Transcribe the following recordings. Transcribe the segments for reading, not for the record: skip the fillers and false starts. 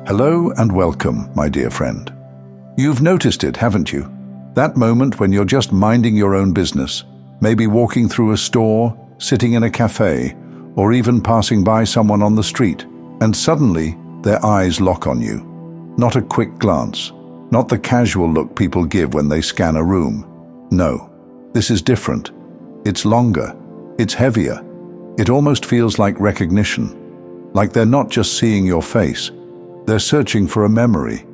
Hello and welcome, my dear friend. You've noticed it, haven't you? That moment when you're just minding your own business, maybe walking through a store, sitting in a cafe, or even passing by someone on the street, and suddenly their eyes lock on you. Not a quick glance, not the casual look people give when they scan a room. No, this is different. It's longer, it's heavier. It almost feels like recognition, like they're not just seeing your face, they're searching for a memory,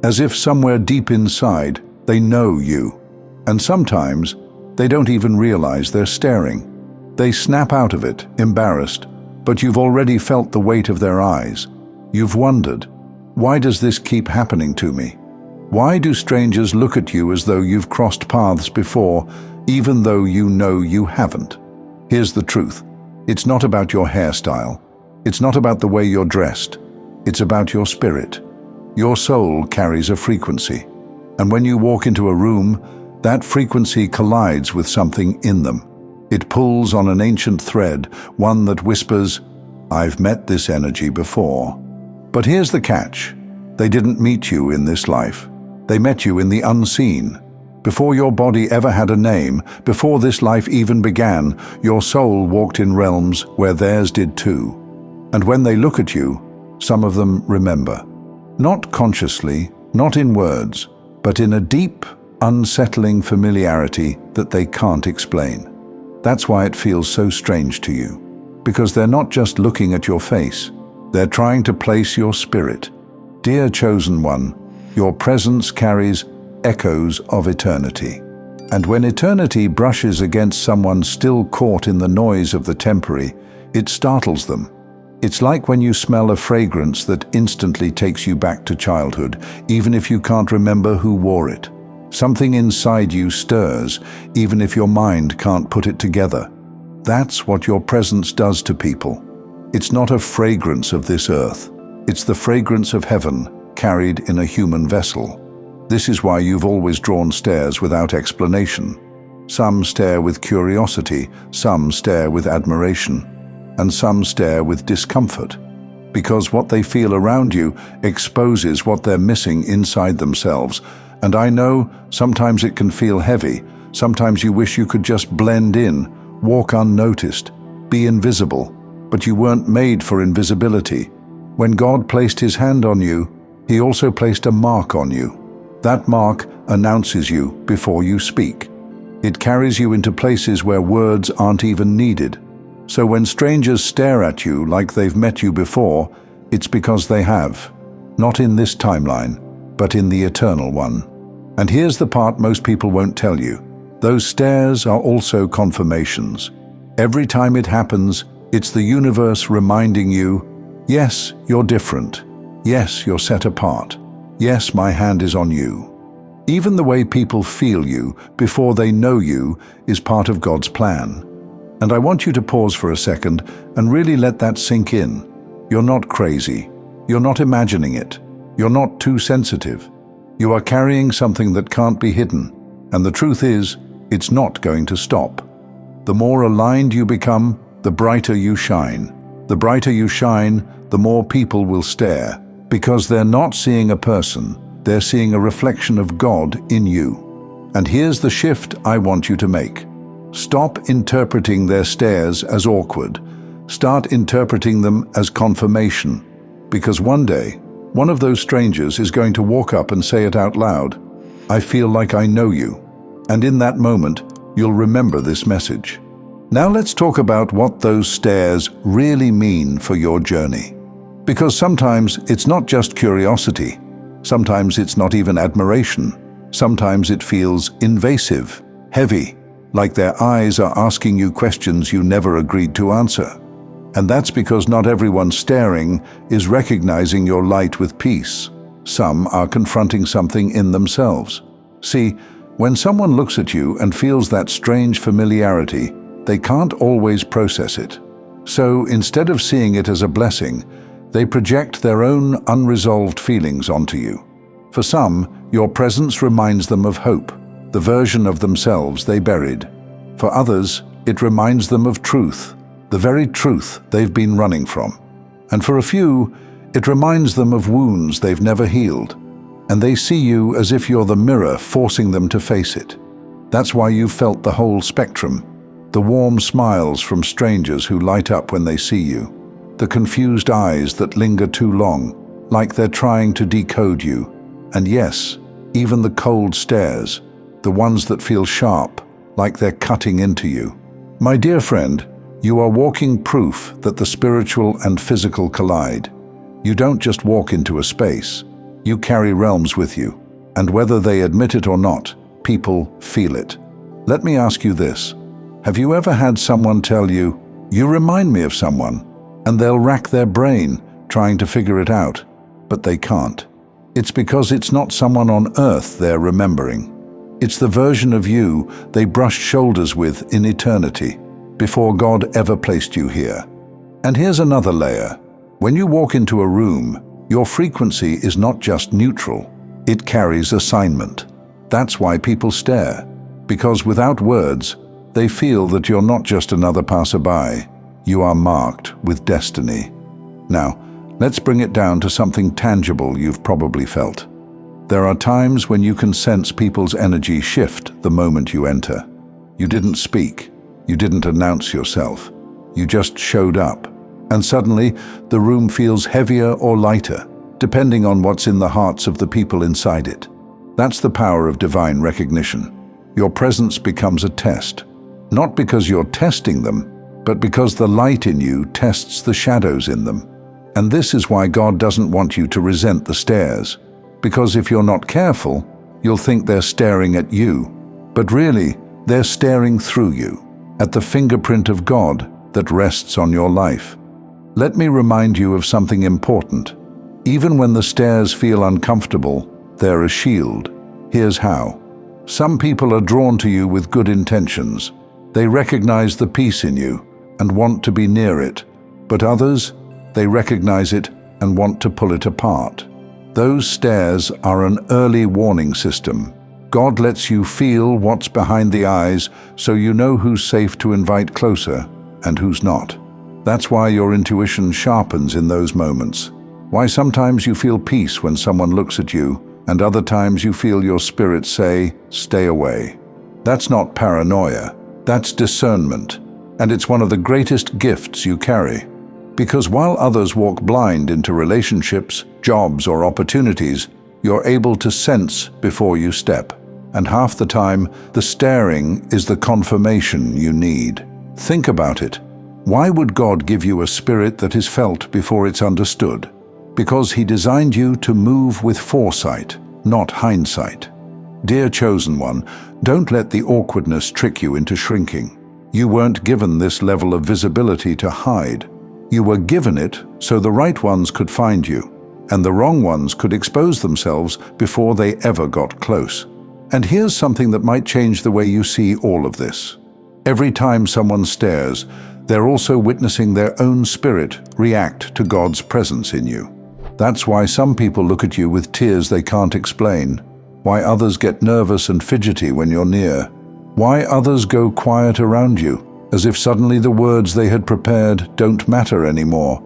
as if somewhere deep inside they know you. And sometimes they don't even realize they're staring. They snap out of it, embarrassed, but you've already felt the weight of their eyes. You've wondered, why does this keep happening to me? Why do strangers look at you as though you've crossed paths before, even though you know you haven't? Here's the truth. It's not about your hairstyle. It's not about the way you're dressed. It's about your spirit. Your soul carries a frequency. And when you walk into a room, that frequency collides with something in them. It pulls on an ancient thread, one that whispers, "I've met this energy before." But here's the catch. They didn't meet you in this life. They met you in the unseen. Before your body ever had a name, before this life even began, your soul walked in realms where theirs did too. And when they look at you, some of them remember. Not consciously, not in words, but in a deep, unsettling familiarity that they can't explain. That's why it feels so strange to you. Because they're not just looking at your face, they're trying to place your spirit. Dear chosen one, your presence carries echoes of eternity. And when eternity brushes against someone still caught in the noise of the temporary, it startles them. It's like when you smell a fragrance that instantly takes you back to childhood, even if you can't remember who wore it. Something inside you stirs, even if your mind can't put it together. That's what your presence does to people. It's not a fragrance of this earth. It's the fragrance of heaven, carried in a human vessel. This is why you've always drawn stares without explanation. Some stare with curiosity, some stare with admiration, and some stare with discomfort, because what they feel around you exposes what they're missing inside themselves. And I know sometimes it can feel heavy, sometimes you wish you could just blend in, walk unnoticed, be invisible, but you weren't made for invisibility. When God placed His hand on you, He also placed a mark on you. That mark announces you before you speak. It carries you into places where words aren't even needed. So when strangers stare at you like they've met you before, it's because they have. Not in this timeline, but in the eternal one. And here's the part most people won't tell you. Those stares are also confirmations. Every time it happens, it's the universe reminding you, yes, you're different. Yes, you're set apart. Yes, my hand is on you. Even the way people feel you before they know you is part of God's plan. And I want you to pause for a second and really let that sink in. You're not crazy. You're not imagining it. You're not too sensitive. You are carrying something that can't be hidden. And the truth is, it's not going to stop. The more aligned you become, the brighter you shine. The brighter you shine, the more people will stare. Because they're not seeing a person, they're seeing a reflection of God in you. And here's the shift I want you to make. Stop interpreting their stares as awkward. Start interpreting them as confirmation. Because one day, one of those strangers is going to walk up and say it out loud. I feel like I know you. And in that moment, you'll remember this message. Now let's talk about what those stares really mean for your journey. Because sometimes it's not just curiosity. Sometimes it's not even admiration. Sometimes it feels invasive, heavy, like their eyes are asking you questions you never agreed to answer. And that's because not everyone staring is recognizing your light with peace. Some are confronting something in themselves. See, when someone looks at you and feels that strange familiarity, they can't always process it. So instead of seeing it as a blessing, they project their own unresolved feelings onto you. For some, your presence reminds them of hope, the version of themselves they buried. For others, it reminds them of truth, the very truth they've been running from. And for a few, It reminds them of wounds they've never healed, and they see you as if you're the mirror forcing them to face it. That's why you've felt the whole spectrum. The warm smiles from strangers who light up when they see you. The confused eyes that linger too long, like they're trying to decode you. And yes, even the cold stares, the ones that feel sharp, like they're cutting into you. My dear friend, you are walking proof that the spiritual and physical collide. You don't just walk into a space, you carry realms with you, and whether they admit it or not, people feel it. Let me ask you this. Have you ever had someone tell you, "You remind me of someone," and they'll rack their brain trying to figure it out, but they can't? It's because it's not someone on earth they're remembering. It's the version of you they brushed shoulders with in eternity, before God ever placed you here. And here's another layer. When you walk into a room, your frequency is not just neutral, it carries assignment. That's why people stare, because without words, they feel that you're not just another passerby, you are marked with destiny. Now, let's bring it down to something tangible you've probably felt. There are times when you can sense people's energy shift the moment you enter. You didn't speak, you didn't announce yourself, you just showed up, and suddenly the room feels heavier or lighter, depending on what's in the hearts of the people inside it. That's the power of divine recognition. Your presence becomes a test. Not because you're testing them, but because the light in you tests the shadows in them. And this is why God doesn't want you to resent the stares. Because if you're not careful, you'll think they're staring at you. But really, they're staring through you, at the fingerprint of God that rests on your life. Let me remind you of something important. Even when the stares feel uncomfortable, they're a shield. Here's how. Some people are drawn to you with good intentions. They recognize the peace in you and want to be near it. But others, they recognize it and want to pull it apart. Those stares are an early warning system. God lets you feel what's behind the eyes so you know who's safe to invite closer and who's not. That's why your intuition sharpens in those moments. Why sometimes you feel peace when someone looks at you, and other times you feel your spirit say, "Stay away." That's not paranoia. That's discernment, and it's one of the greatest gifts you carry. Because while others walk blind into relationships, jobs, or opportunities, you're able to sense before you step. And half the time, the staring is the confirmation you need. Think about it. Why would God give you a spirit that is felt before it's understood? Because He designed you to move with foresight, not hindsight. Dear chosen one, don't let the awkwardness trick you into shrinking. You weren't given this level of visibility to hide. You were given it so the right ones could find you, and the wrong ones could expose themselves before they ever got close. And here's something that might change the way you see all of this. Every time someone stares, they're also witnessing their own spirit react to God's presence in you. That's why some people look at you with tears they can't explain, why others get nervous and fidgety when you're near, why others go quiet around you, as if suddenly the words they had prepared don't matter anymore.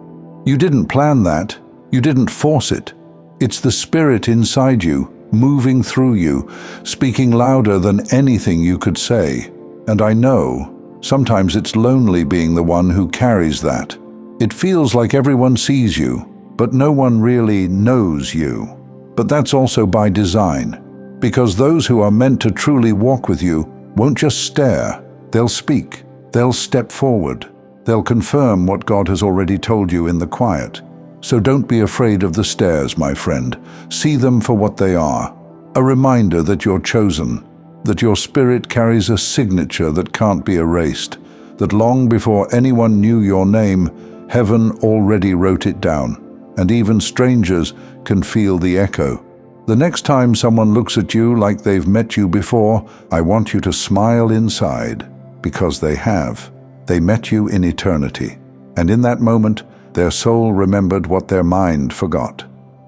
You didn't plan that, you didn't force it. It's the spirit inside you, moving through you, speaking louder than anything you could say. And I know, sometimes it's lonely being the one who carries that. It feels like everyone sees you, but no one really knows you. But that's also by design, because those who are meant to truly walk with you won't just stare, they'll speak, they'll step forward, they'll confirm what God has already told you in the quiet. So don't be afraid of the stares, my friend. See them for what they are, a reminder that you're chosen, that your spirit carries a signature that can't be erased, that long before anyone knew your name, heaven already wrote it down, and even strangers can feel the echo. The next time someone looks at you like they've met you before, I want you to smile inside, because they have. They met you in eternity, and in that moment, their soul remembered what their mind forgot.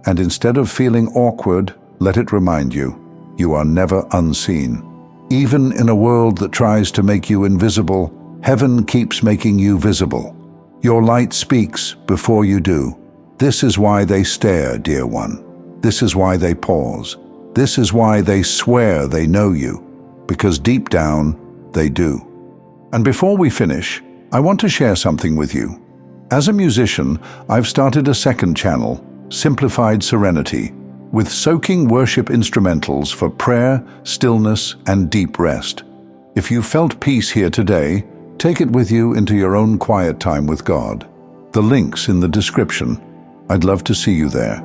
And instead of feeling awkward, let it remind you, you are never unseen. Even in a world that tries to make you invisible, heaven keeps making you visible. Your light speaks before you do. This is why they stare, dear one. This is why they pause. This is why they swear they know you, because deep down, they do. And before we finish, I want to share something with you. As a musician, I've started a second channel, Simplified Serenity, with soaking worship instrumentals for prayer, stillness, and deep rest. If you felt peace here today, take it with you into your own quiet time with God. The link's in the description. I'd love to see you there.